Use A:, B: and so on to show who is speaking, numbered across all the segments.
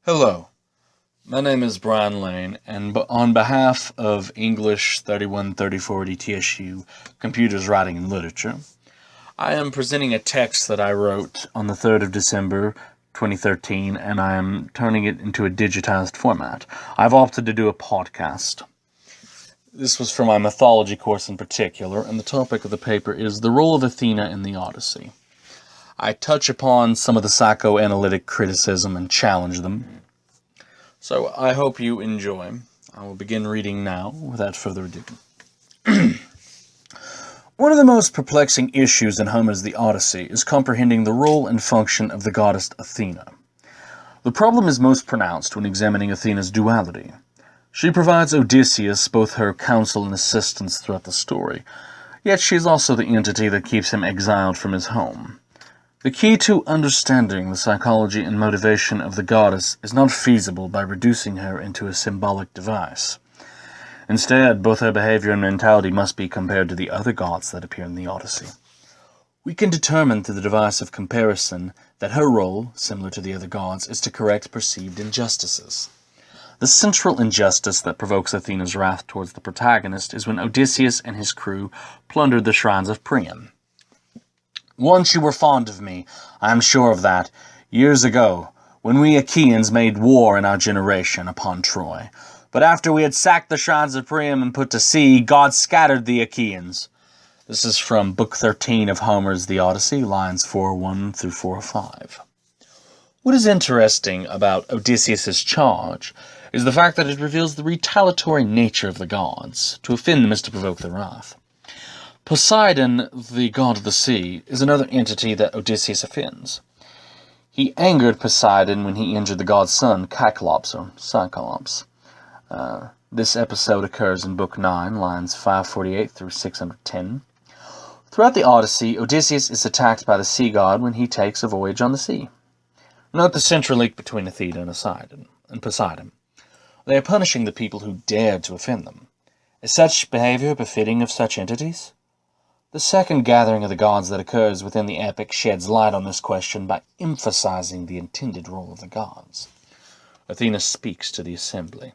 A: Hello, my name is Brian Lane, and on behalf of English 313040 TSU Computers Writing and Literature, I am presenting a text that I wrote on the 3rd of December 2013, and I am turning it into a digitized format. I've opted to do a podcast. This was for my mythology course in particular, and the topic of the paper is the role of Athena in the Odyssey. I touch upon some of the psychoanalytic criticism and challenge them. So I hope you enjoy. I will begin reading now without further ado. One of the most perplexing issues in Homer's The Odyssey is comprehending the role and function of the goddess Athena. The problem is most pronounced when examining Athena's duality. She provides Odysseus both her counsel and assistance throughout the story, yet she is also the entity that keeps him exiled from his home. The key to understanding the psychology and motivation of the goddess is not feasible by reducing her into a symbolic device. Instead, both her behavior and mentality must be compared to the other gods that appear in the Odyssey. We can determine through the device of comparison that her role, similar to the other gods, is to correct perceived injustices. The central injustice that provokes Athena's wrath towards the protagonist is when Odysseus and his crew plundered the shrines of Priam. Once you were fond of me, I am sure of that, years ago, when we Achaeans made war in our generation upon Troy. But after we had sacked the shrines of Priam and put to sea, God scattered the Achaeans. This is from Book 13 of Homer's The Odyssey, lines 401 through 405. What is interesting about Odysseus' charge is the fact that it reveals the retaliatory nature of the gods. To offend them is to provoke their wrath. Poseidon, the god of the sea, is another entity that Odysseus offends. He angered Poseidon when he injured the god's son, Cyclops, or Cyclops. This episode occurs in Book 9, lines 548 through 610. Throughout the Odyssey, Odysseus is attacked by the sea god when he takes a voyage on the sea. Note the central link between Athena and Poseidon. They are punishing the people who dared to offend them. Is such behavior befitting of such entities? The second gathering of the gods that occurs within the epic sheds light on this question by emphasizing the intended role of the gods. Athena speaks to the assembly.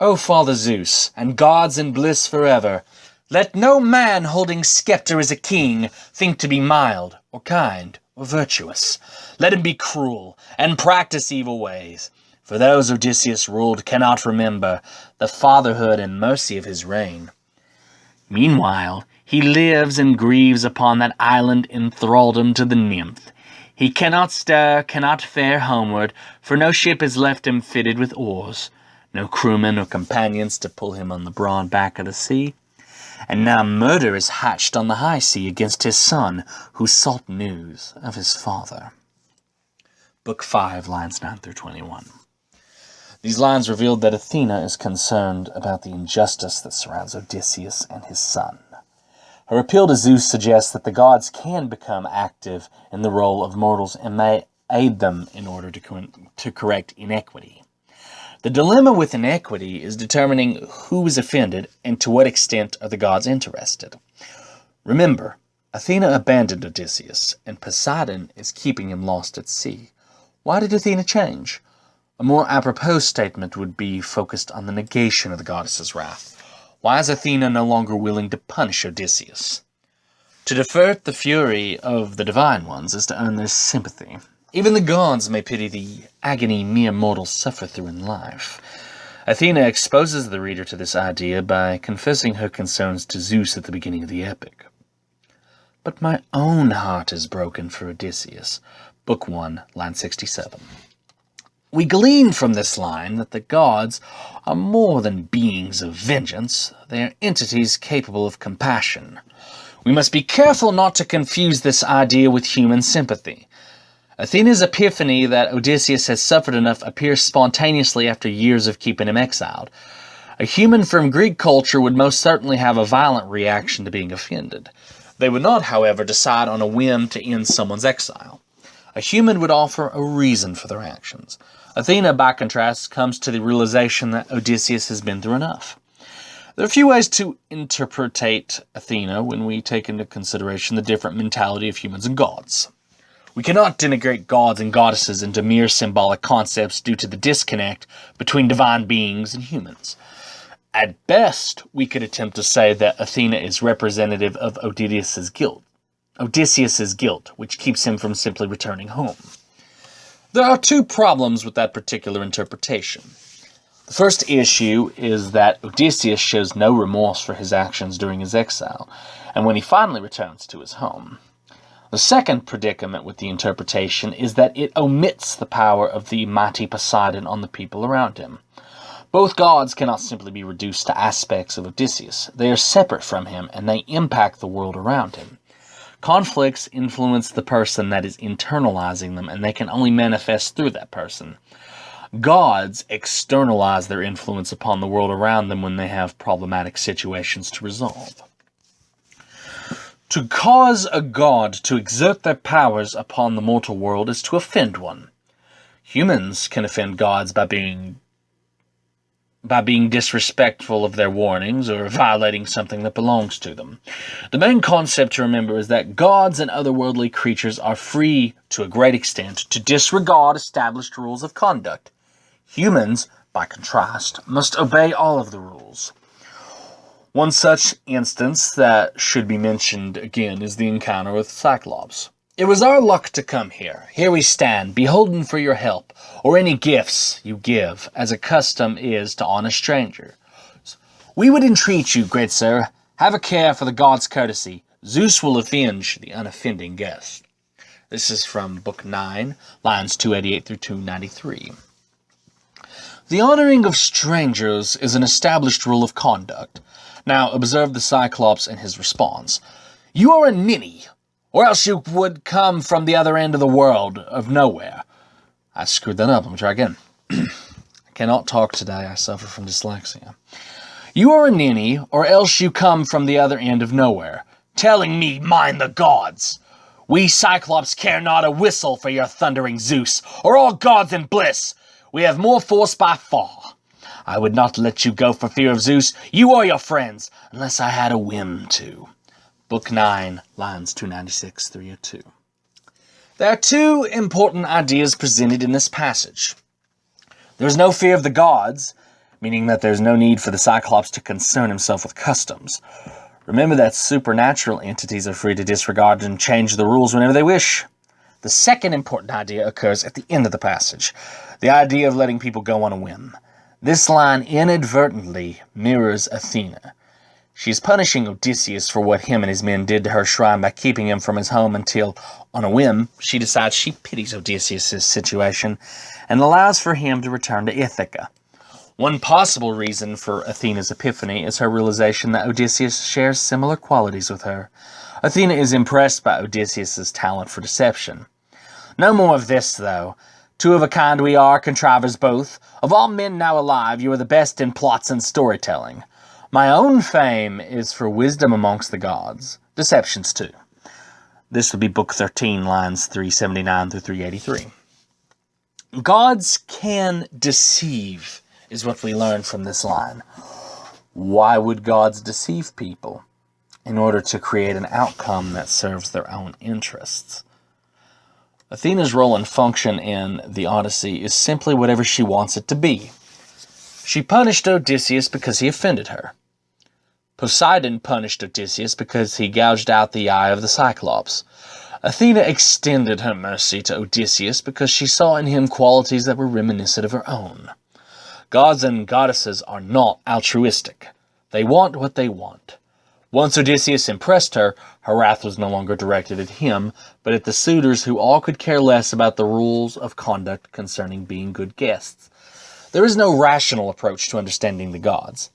A: O Father Zeus, and gods in bliss forever, let no man holding scepter as a king think to be mild, or kind, or virtuous. Let him be cruel, and practice evil ways. For those Odysseus ruled cannot remember the fatherhood and mercy of his reign. Meanwhile, he lives and grieves upon that island in thraldom to the nymph. He cannot stir, cannot fare homeward, for no ship is left him fitted with oars, no crewmen or companions to pull him on the broad back of the sea. And now murder is hatched on the high sea against his son, who sought news of his father. Book 5, lines 9 through 21. These lines revealed that Athena is concerned about the injustice that surrounds Odysseus and his son. Her appeal to Zeus suggests that the gods can become active in the role of mortals and may aid them in order to correct inequity. The dilemma with inequity is determining who is offended and to what extent are the gods interested. Remember, Athena abandoned Odysseus, and Poseidon is keeping him lost at sea. Why did Athena change? A more apropos statement would be focused on the negation of the goddess's wrath. Why is Athena no longer willing to punish Odysseus? To divert the fury of the divine ones is to earn their sympathy. Even the gods may pity the agony mere mortals suffer through in life. Athena exposes the reader to this idea by confessing her concerns to Zeus at the beginning of the epic. But my own heart is broken for Odysseus. Book 1, line 67. We glean from this line that the gods are more than beings of vengeance. They are entities capable of compassion. We must be careful not to confuse this idea with human sympathy. Athena's epiphany that Odysseus has suffered enough appears spontaneously after years of keeping him exiled. A human from Greek culture would most certainly have a violent reaction to being offended. They would not, however, decide on a whim to end someone's exile. A human would offer a reason for their actions. Athena, by contrast, comes to the realization that Odysseus has been through enough. There are a few ways to interpretate Athena when we take into consideration the different mentality of humans and gods. We cannot denigrate gods and goddesses into mere symbolic concepts due to the disconnect between divine beings and humans. At best, we could attempt to say that Athena is representative of Odysseus's guilt, which keeps him from simply returning home. There are two problems with that particular interpretation. The first issue is that Odysseus shows no remorse for his actions during his exile, and when he finally returns to his home. The second predicament with the interpretation is that it omits the power of the mighty Poseidon on the people around him. Both gods cannot simply be reduced to aspects of Odysseus. They are separate from him, and they impact the world around him. Conflicts influence the person that is internalizing them, and they can only manifest through that person. Gods externalize their influence upon the world around them when they have problematic situations to resolve. To cause a god to exert their powers upon the mortal world is to offend one. Humans can offend gods by being disrespectful of their warnings or violating something that belongs to them. The main concept to remember is that gods and otherworldly creatures are free, to a great extent, to disregard established rules of conduct. Humans, by contrast, must obey all of the rules. One such instance that should be mentioned again is the encounter with Cyclops. It was our luck to come here. Here we stand, beholden for your help, or any gifts you give, as a custom is to honest strangers. We would entreat you, great sir, have a care for the god's courtesy. Zeus will avenge the unoffending guest. This is from Book 9, lines 288 through 293. The honoring of strangers is an established rule of conduct. Now, observe the Cyclops and his response. You are a ninny, or else you would come from the other end of the world, of nowhere. I screwed that up. Let me try again. I cannot talk today. I suffer from dyslexia. You are a ninny, or else you come from the other end of nowhere, telling me mind the gods. We Cyclops care not a whistle for your thundering Zeus, or all gods in bliss. We have more force by far. I would not let you go for fear of Zeus, you or your friends, unless I had a whim to. Book 9, lines 296, 302. There are two important ideas presented in this passage. There is no fear of the gods, meaning that there is no need for the Cyclops to concern himself with customs. Remember that supernatural entities are free to disregard and change the rules whenever they wish. The second important idea occurs at the end of the passage, the idea of letting people go on a whim. This line inadvertently mirrors Athena. She is punishing Odysseus for what him and his men did to her shrine by keeping him from his home until, on a whim, she decides she pities Odysseus' situation and allows for him to return to Ithaca. One possible reason for Athena's epiphany is her realization that Odysseus shares similar qualities with her. Athena is impressed by Odysseus' talent for deception. No more of this, though. Two of a kind we are, contrivers both. Of all men now alive, you are the best in plots and storytelling. My own fame is for wisdom amongst the gods. Deceptions, too. This would be Book 13, lines 379 through 383. Gods can deceive, is what we learn from this line. Why would gods deceive people? In order to create an outcome that serves their own interests. Athena's role and function in the Odyssey is simply whatever she wants it to be. She punished Odysseus because he offended her. Poseidon punished Odysseus because he gouged out the eye of the Cyclops. Athena extended her mercy to Odysseus because she saw in him qualities that were reminiscent of her own. Gods and goddesses are not altruistic. They want what they want. Once Odysseus impressed her, her wrath was no longer directed at him, but at the suitors who all could care less about the rules of conduct concerning being good guests. There is no rational approach to understanding the gods.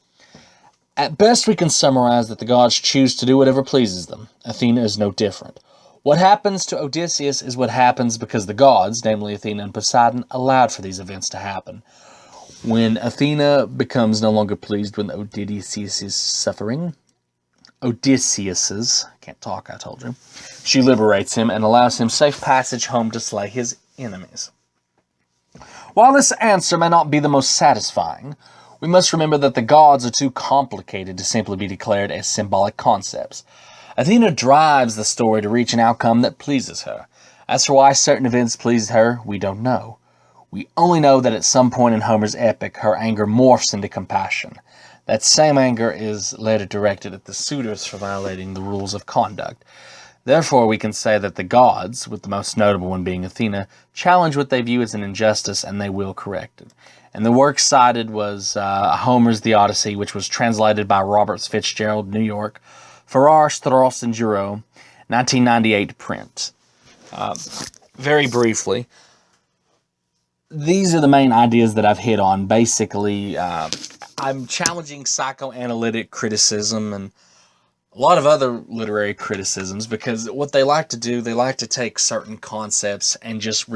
A: At best, we can summarize that the gods choose to do whatever pleases them. Athena is no different. What happens to Odysseus is what happens because the gods, namely Athena and Poseidon, allowed for these events to happen. When Athena becomes no longer pleased with Odysseus' suffering, can't talk, I told you. She liberates him and allows him safe passage home to slay his enemies. While this answer may not be the most satisfying, we must remember that the gods are too complicated to simply be declared as symbolic concepts. Athena drives the story to reach an outcome that pleases her. As for why certain events pleased her, we don't know. We only know that at some point in Homer's epic, her anger morphs into compassion. That same anger is later directed at the suitors for violating the rules of conduct. Therefore, we can say that the gods, with the most notable one being Athena, challenge what they view as an injustice, and they will correct it. And the work cited was Homer's The Odyssey, which was translated by Robert Fitzgerald, New York, Farrar, Straus, and Giroux, 1998 print. Very briefly, these are the main ideas that I've hit on. Basically, I'm challenging psychoanalytic criticism and a lot of other literary criticisms, because what they like to do, they like to take certain concepts and just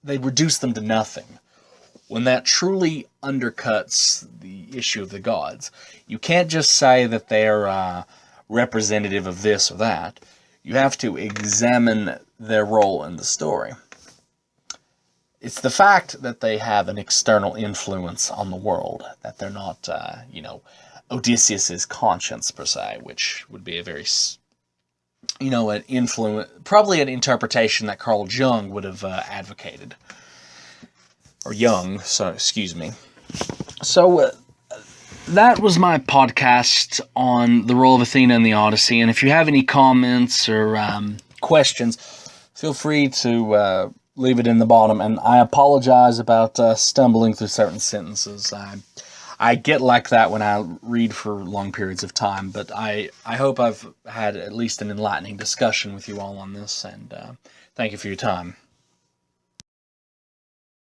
A: they reduce them to nothing, when that truly undercuts the issue of the gods. You can't just say that they're representative of this or that. You have to examine their role in the story. It's the fact that they have an external influence on the world, that they're not, Odysseus's conscience, per se, which would be a very, an influence, probably an interpretation that Carl Jung would have advocated. Or Jung, so excuse me. So, that was my podcast on the role of Athena in the Odyssey, and if you have any comments or questions, feel free to leave it in the bottom, and I apologize about stumbling through certain sentences. I get like that when I read for long periods of time, but I hope I've had at least an enlightening discussion with you all on this, and thank you for your time.